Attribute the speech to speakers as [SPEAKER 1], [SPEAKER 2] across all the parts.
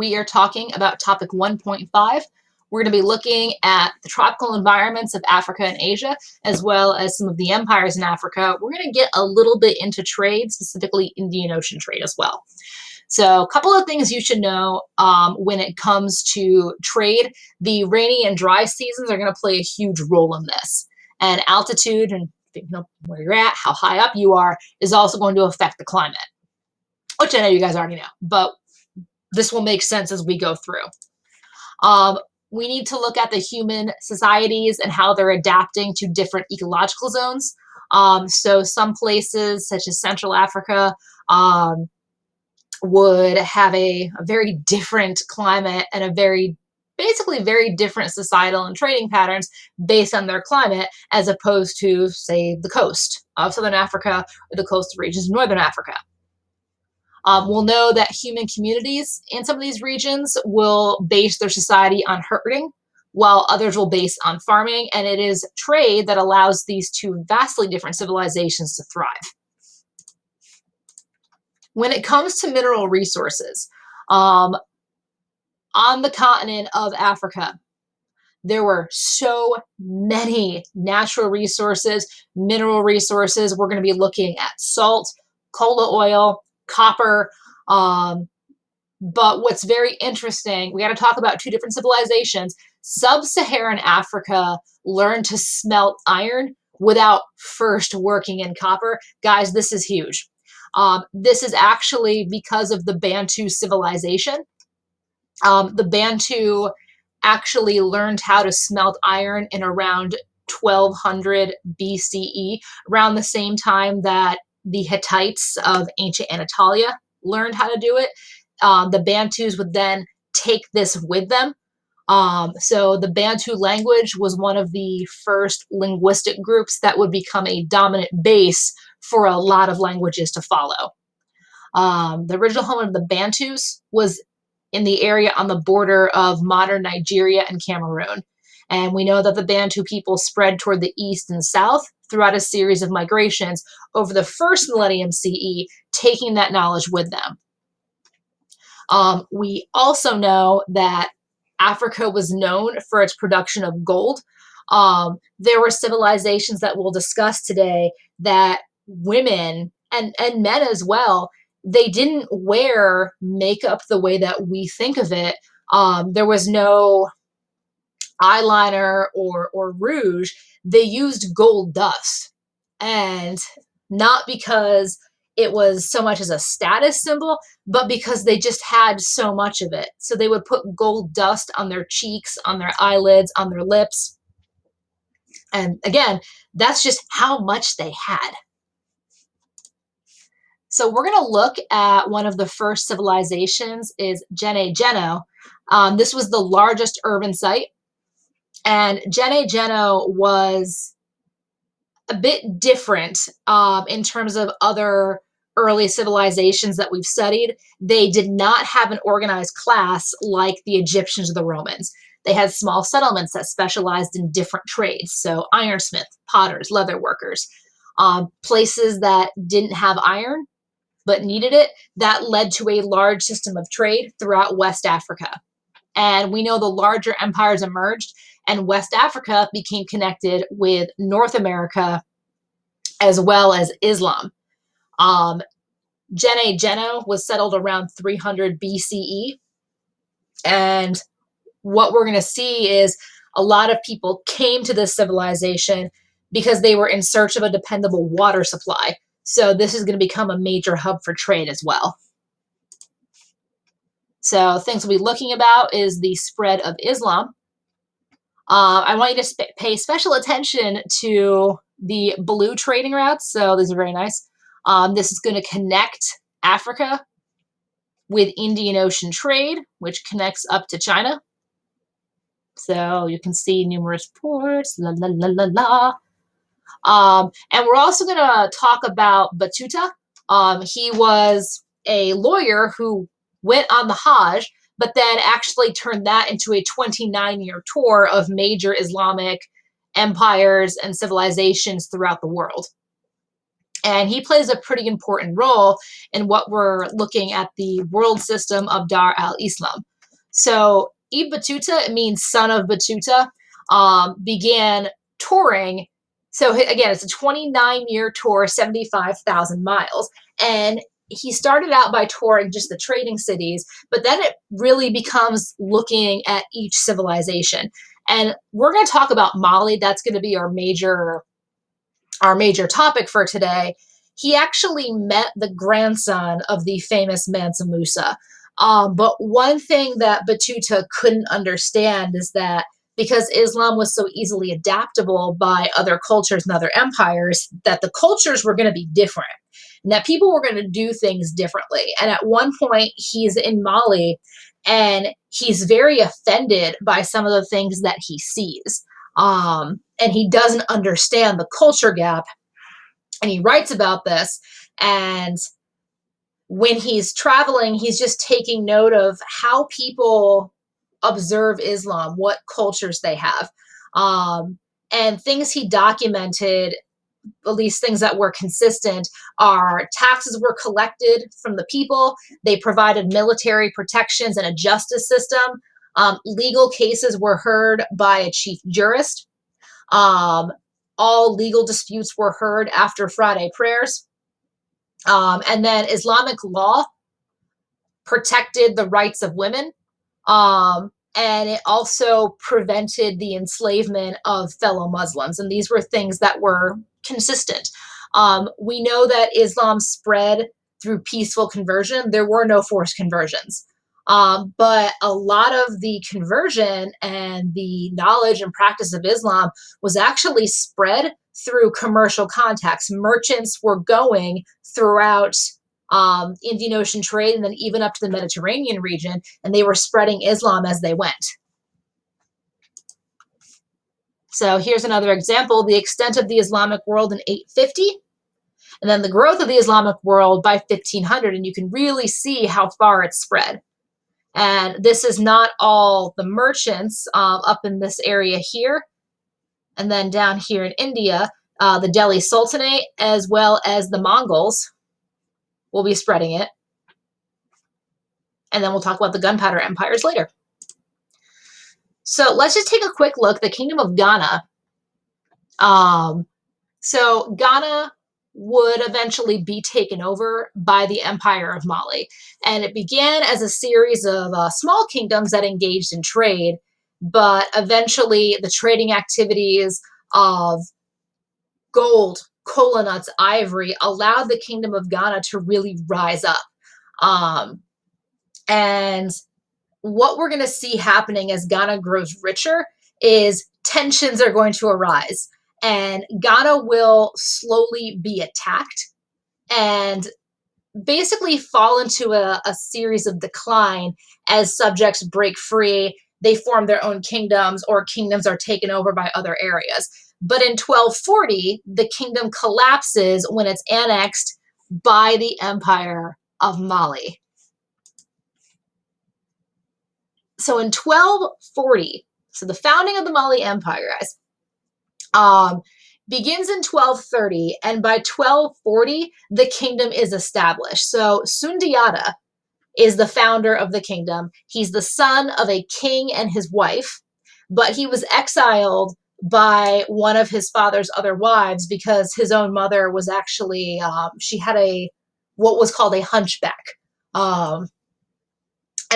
[SPEAKER 1] We are talking about topic 1.5. We're going to be looking at the tropical environments of Africa and Asia, as well as some of the empires in Africa. We're going to get a little bit into trade, specifically Indian Ocean trade as well. So a couple of things you should know when it comes to trade. The rainy and dry seasons are going to play a huge role in this. And altitude and where you're at, how high up you are, is also going to affect the climate, which I know you guys already know, but this will make sense as we go through. We need to look at the human societies and how they're adapting to different ecological zones. So some places, such as Central Africa, would have a very different climate and basically very different societal and trading patterns based on their climate, as opposed to, say, the coast of Southern Africa or the coastal regions of Northern Africa. We'll know that human communities in some of these regions will base their society on herding, while others will base on farming, and it is trade that allows these two vastly different civilizations to thrive. When it comes to mineral resources, on the continent of Africa, there were so many natural resources, mineral resources. We're going to be looking at salt, cola oil, copper. But what's very interesting, we got to talk about two different civilizations. Sub-Saharan Africa learned to smelt iron without first working in copper. Guys, this is huge. This is actually because of the Bantu civilization. The Bantu actually learned how to smelt iron in around 1200 BCE, around the same time that the Hittites of ancient Anatolia learned how to do it. The Bantus would then take this with them. So the Bantu language was one of the first linguistic groups that would become a dominant base for a lot of languages to follow. The original home of the Bantus was in the area on the border of modern Nigeria and Cameroon. And we know that the Bantu people spread toward the east and south throughout a series of migrations over the first millennium CE, taking that knowledge with them. We also know that Africa was known for its production of gold. There were civilizations that we'll discuss today that women and men as well, they didn't wear makeup the way that we think of it. There was no eyeliner or rouge. They used gold dust, and not because it was so much as a status symbol, but because they just had so much of it. So they would put gold dust on their cheeks, on their eyelids, on their lips. And again, that's just how much they had. So we're going to look at one of the first civilizations is Gene Geno. This was the largest urban site. And Gene Geno was a bit different in terms of other early civilizations that we've studied. They did not have an organized class like the Egyptians or the Romans. They had small settlements that specialized in different trades. So ironsmiths, potters, leather workers. Places that didn't have iron but needed it, that led to a large system of trade throughout West Africa. And we know the larger empires emerged, and West Africa became connected with North America as well as Islam. Gene Geno was settled around 300 BCE. And what we're going to see is a lot of people came to this civilization because they were in search of a dependable water supply. So this is going to become a major hub for trade as well. So things we'll be looking about is the spread of Islam. I want you to pay special attention to the blue trading routes. So these are very nice. This is going to connect Africa with Indian Ocean trade, which connects up to China. So you can see numerous ports, la la la la la. And we're also going to talk about Batuta. He was a lawyer who went on the Hajj, but then actually turned that into a 29-year tour of major Islamic empires and civilizations throughout the world. And he plays a pretty important role in what we're looking at the world system of Dar al-Islam. So Ibn Battuta, it means son of Battuta, began touring. So again, it's a 29-year tour, 75,000 miles. And he started out by touring just the trading cities, but then it really becomes looking at each civilization. And we're going to talk about Mali. That's going to be our major topic for today. He actually met the grandson of the famous Mansa Musa. But one thing that Battuta couldn't understand is that because Islam was so easily adaptable by other cultures and other empires, that the cultures were going to be different and that people were going to do things differently. And at one point, he's in Mali and he's very offended by some of the things that he sees. And he doesn't understand the culture gap. And he writes about this. And when he's traveling, he's just taking note of how people observe Islam, what cultures they have. And things he documented, at least things that were consistent, are taxes were collected from the people. They provided military protections and a justice system. Legal cases were heard by a chief jurist. All legal disputes were heard after Friday prayers. And then Islamic law protected the rights of women. And it also prevented the enslavement of fellow Muslims. And these were things that were consistent. We know that Islam spread through peaceful conversion. There were no forced conversions. But a lot of the conversion and the knowledge and practice of Islam was actually spread through commercial contacts. Merchants were going throughout Indian Ocean trade and then even up to the Mediterranean region, and they were spreading Islam as they went. So here's another example, the extent of the Islamic world in 850, and then the growth of the Islamic world by 1500, and you can really see how far it's spread. And this is not all the merchants up in this area here, and then down here in India, the Delhi Sultanate, as well as the Mongols will be spreading it. And then we'll talk about the gunpowder empires later. So let's just take a quick look. The Kingdom of Ghana. So Ghana would eventually be taken over by the Empire of Mali. And it began as a series of small kingdoms that engaged in trade, but eventually the trading activities of gold, kola nuts, ivory allowed the Kingdom of Ghana to really rise up. And what we're going to see happening as Ghana grows richer is tensions are going to arise, and Ghana will slowly be attacked and basically fall into a series of decline as subjects break free. They form their own kingdoms, or kingdoms are taken over by other areas. But in 1240, the kingdom collapses when it's annexed by the Empire of Mali. So in 1240, so the founding of the Mali Empire, guys, begins in 1230, and by 1240, the kingdom is established. So Sundiata is the founder of the kingdom. He's the son of a king and his wife, but he was exiled by one of his father's other wives because his own mother was actually, she had what was called a hunchback. And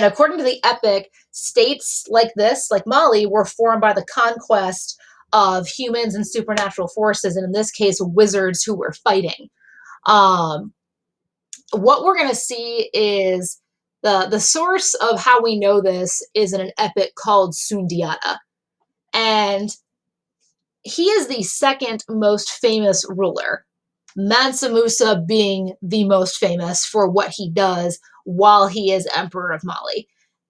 [SPEAKER 1] according to the epic, states like this, like Mali, were formed by the conquest of humans and supernatural forces, and in this case, wizards who were fighting. What we're going to see is the source of how we know this is in an epic called Sundiata. And he is the second most famous ruler, Mansa Musa being the most famous for what he does while he is Emperor of Mali.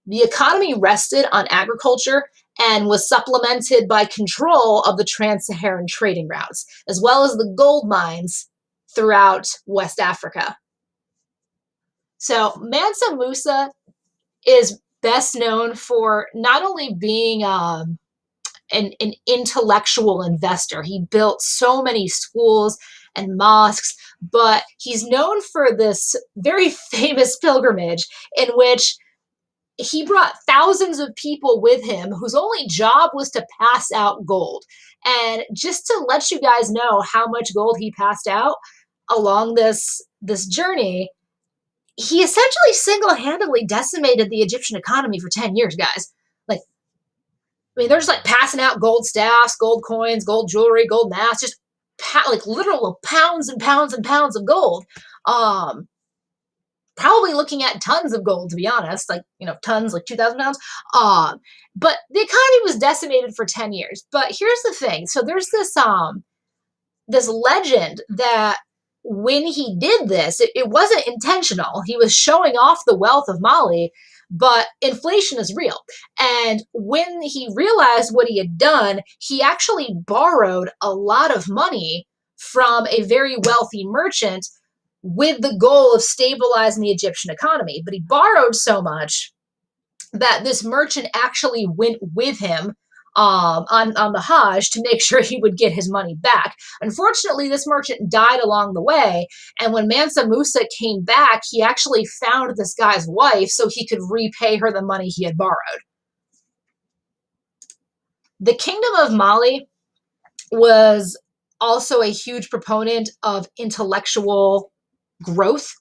[SPEAKER 1] The economy rested on agriculture and was supplemented by control of the trans-Saharan trading routes, as well as the gold mines throughout West Africa. So Mansa Musa is best known for not only being an intellectual investor. He built so many schools and mosques, but he's known for this very famous pilgrimage in which he brought thousands of people with him whose only job was to pass out gold. And just to let you guys know how much gold he passed out along this journey, he essentially single-handedly decimated the Egyptian economy for 10 years, guys. Like, I mean, they're just like passing out gold staffs, gold coins, gold jewelry, gold masks, just like literal pounds and pounds and pounds of gold. Um, Probably looking at tons of gold, to be honest, like, tons, like 2,000 pounds. But the economy was decimated for 10 years. But here's the thing. So there's this legend that when he did this, it wasn't intentional. He was showing off the wealth of Mali, but inflation is real. And when he realized what he had done, he actually borrowed a lot of money from a very wealthy merchant with the goal of stabilizing the Egyptian economy. But he borrowed so much that this merchant actually went with him on the Hajj to make sure he would get his money back. Unfortunately, this merchant died along the way, and when Mansa Musa came back, he actually found this guy's wife so he could repay her the money he had borrowed. The Kingdom of Mali was also a huge proponent of intellectual growth.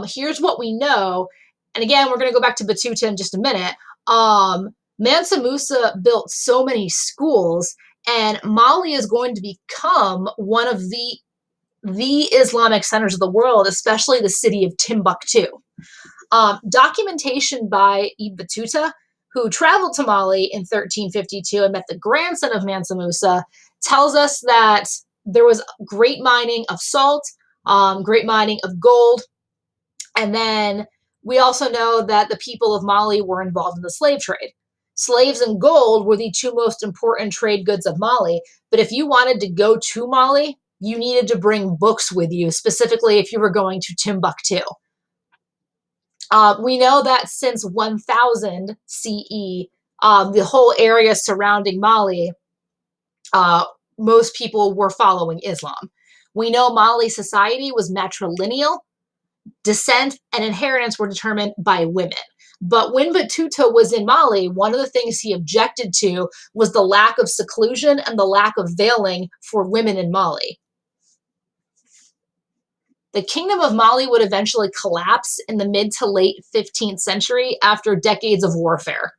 [SPEAKER 1] Here's what we know, and again, we're going to go back to Batuta in just a minute. Mansa Musa built so many schools, and Mali is going to become one of the Islamic centers of the world, especially the city of Timbuktu. Documentation by Ibn Battuta, who traveled to Mali in 1352 and met the grandson of Mansa Musa, tells us that there was great mining of salt, great mining of gold, and then we also know that the people of Mali were involved in the slave trade. Slaves and gold were the two most important trade goods of Mali, but if you wanted to go to Mali, you needed to bring books with you, specifically if you were going to Timbuktu. We know that since 1000 CE, the whole area surrounding Mali, most people were following Islam. We know Mali society was matrilineal. Descent and inheritance were determined by women. But when Batuta was in Mali, one of the things he objected to was the lack of seclusion and the lack of veiling for women in Mali. The Kingdom of Mali would eventually collapse in the mid to late 15th century after decades of warfare.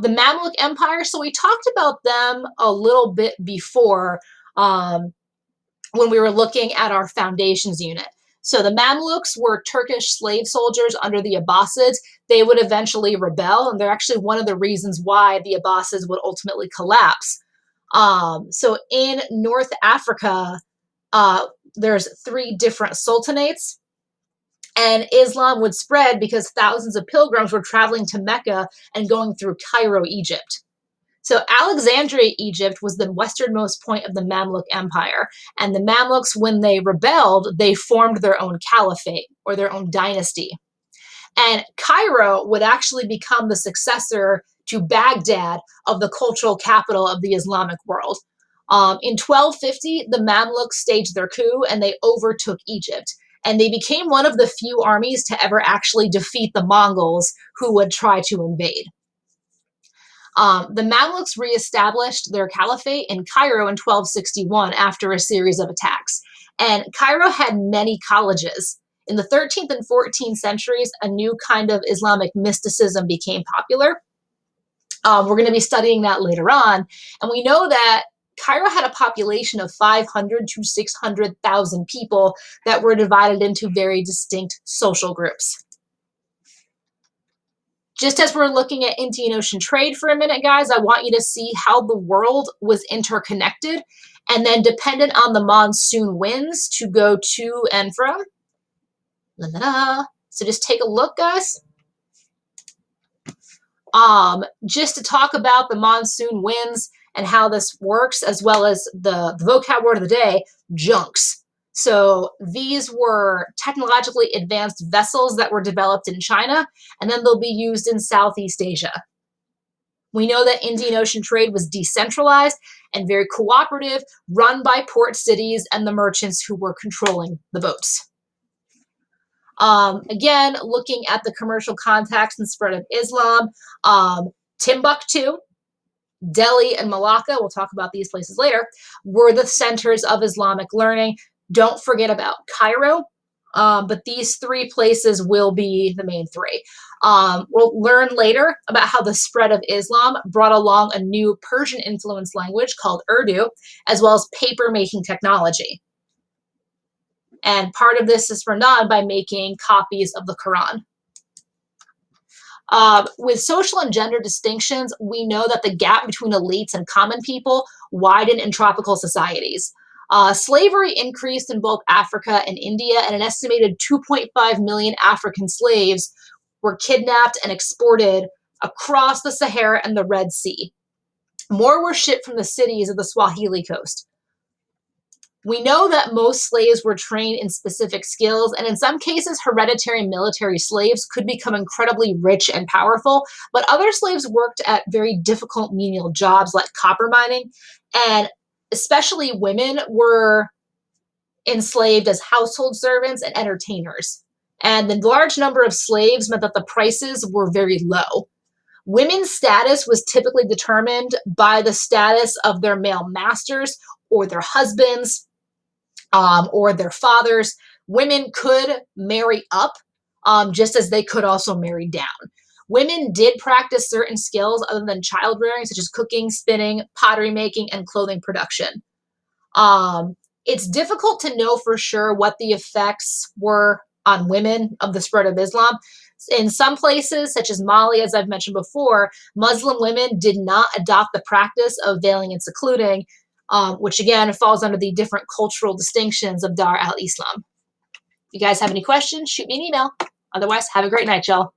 [SPEAKER 1] The Mamluk Empire, so we talked about them a little bit before when we were looking at our foundations unit. So the Mamluks were Turkish slave soldiers under the Abbasids. They would eventually rebel, and they're actually one of the reasons why the Abbasids would ultimately collapse. So in North Africa, there's 3 different sultanates, and Islam would spread because thousands of pilgrims were traveling to Mecca and going through Cairo, Egypt. So Alexandria, Egypt was the westernmost point of the Mamluk Empire. And the Mamluks, when they rebelled, they formed their own caliphate or their own dynasty. And Cairo would actually become the successor to Baghdad of the cultural capital of the Islamic world. In 1250, the Mamluks staged their coup and they overtook Egypt. And they became one of the few armies to ever actually defeat the Mongols who would try to invade. The Mamluks reestablished their caliphate in Cairo in 1261 after a series of attacks. And Cairo had many colleges. In the 13th and 14th centuries, a new kind of Islamic mysticism became popular. We're going to be studying that later on. And we know that Cairo had a population of 500 to 600,000 people that were divided into very distinct social groups. Just as we're looking at Indian Ocean trade for a minute, guys, I want you to see how the world was interconnected and then dependent on the monsoon winds to go to and from. So just take a look, guys. Just to talk about the monsoon winds and how this works, as well as the vocab word of the day, junks. So these were technologically advanced vessels that were developed in China, and then they'll be used in Southeast Asia. We know that Indian Ocean trade was decentralized and very cooperative, run by port cities and the merchants who were controlling the boats. Again, looking at the commercial contacts and spread of Islam, Timbuktu, Delhi, and Malacca, we'll talk about these places later, were the centers of Islamic learning. Don't forget about Cairo, but these three places will be the main three. We'll learn later about how the spread of Islam brought along a new Persian influenced language called Urdu, as well as paper making technology. And part of this is done by making copies of the Quran. With social and gender distinctions, we know that the gap between elites and common people widened in tropical societies. Slavery increased in both Africa and India, and an estimated 2.5 million African slaves were kidnapped and exported across the Sahara and the Red Sea. More were shipped from the cities of the Swahili coast. We know that most slaves were trained in specific skills, and in some cases, hereditary military slaves could become incredibly rich and powerful, but other slaves worked at very difficult menial jobs like copper mining, and especially women were enslaved as household servants and entertainers. And the large number of slaves meant that the prices were very low. Women's status was typically determined by the status of their male masters or their husbands, or their fathers. Women could marry up, just as they could also marry down. Women did practice certain skills other than childbearing, such as cooking, spinning, pottery making, and clothing production. It's difficult to know for sure what the effects were on women of the spread of Islam. In some places, such as Mali, as I've mentioned before, Muslim women did not adopt the practice of veiling and secluding, which again falls under the different cultural distinctions of Dar al Islam. If you guys have any questions, shoot me an email. Otherwise, have a great night, y'all.